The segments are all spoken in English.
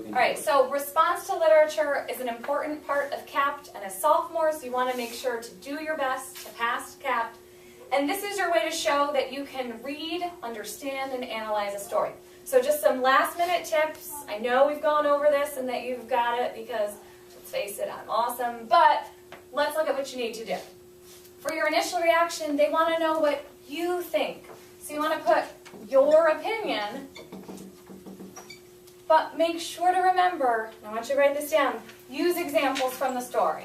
Alright, so response to literature is an important part of CAPT, and as sophomores you want to make sure to do your best to pass CAPT. And this is your way to show that you can read, understand, and analyze a story. So just some last minute tips. I know we've gone over this and that you've got it because, let's face it, I'm awesome, but let's look at what you need to do. For your initial reaction, they want to know what you think. So you want to put your opinion, but make sure to remember, and I want you to write this down, use examples from the story.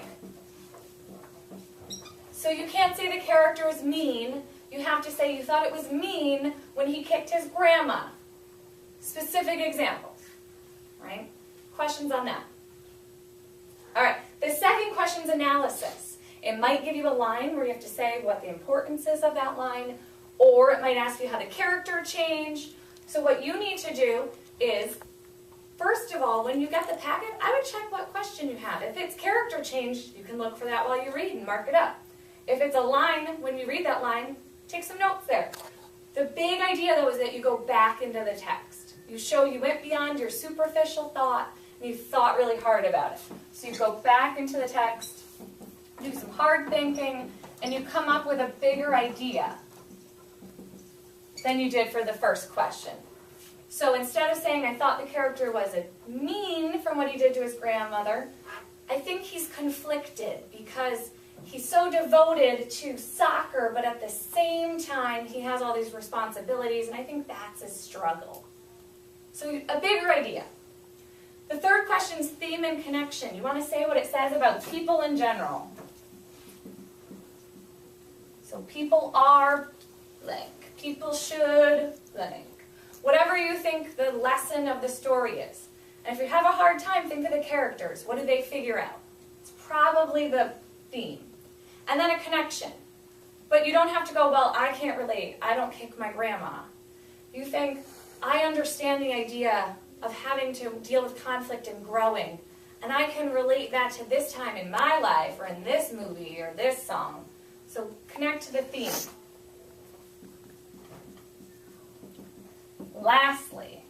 So you can't say the character is mean. You have to say you thought it was mean when he kicked his grandma. Specific examples, right? Questions on that? All right, the second question is analysis. It might give you a line where you have to say what the importance is of that line, or it might ask you how the character changed. So what you need to do is, first of all, when you get the packet, I would check what question you have. If it's character change, you can look for that while you read and mark it up. If it's a line, when you read that line, take some notes there. The big idea, though, is that you go back into the text. You show you went beyond your superficial thought, and you thought really hard about it. So you go back into the text, do some hard thinking, and you come up with a bigger idea than you did for the first question. So instead of saying, I thought the character was mean from what he did to his grandmother, I think he's conflicted because he's so devoted to soccer, but at the same time, he has all these responsibilities, and I think that's his struggle. So a bigger idea. The third question is theme and connection. You want to say what it says about people in general. So people are blank. People should blank. Whatever you think the lesson of the story is. And if you have a hard time, think of the characters. What do they figure out? It's probably the theme. And then a connection. But you don't have to go, well, I can't relate. I don't kick my grandma. You think, I understand the idea of having to deal with conflict and growing. And I can relate that to this time in my life, or in this movie, or this song. So connect to the theme. Lastly,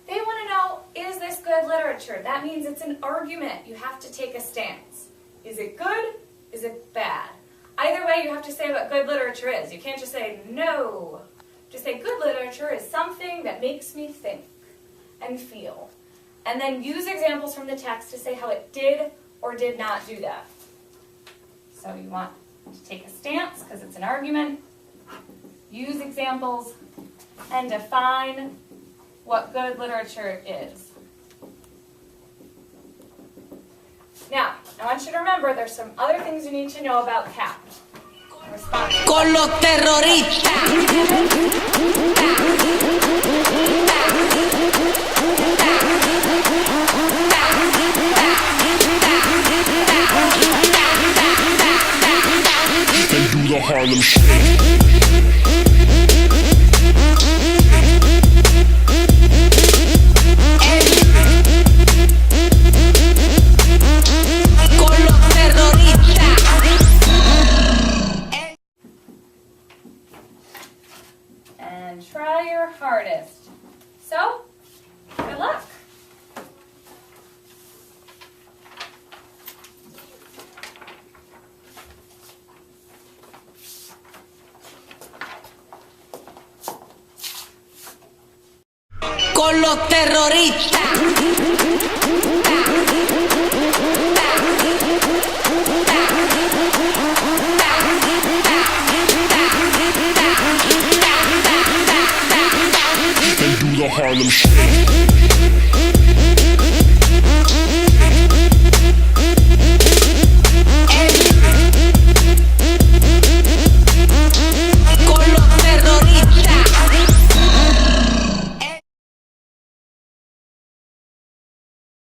they want to know, is this good literature? That means it's an argument. You have to take a stance. Is it good? Is it bad? Either way, you have to say what good literature is. You can't just say no. Just say good literature is something that makes me think and feel. And then use examples from the text to say how it did or did not do that. So you want to take a stance because it's an argument. Use examples and define what good literature is. Now, I want you to remember there's some other things you need to know about CAPT. Con los terroristas. And do the Harlem Shake. And try your hardest. So, good luck. Con los terroristas. And do the Harlem Shake.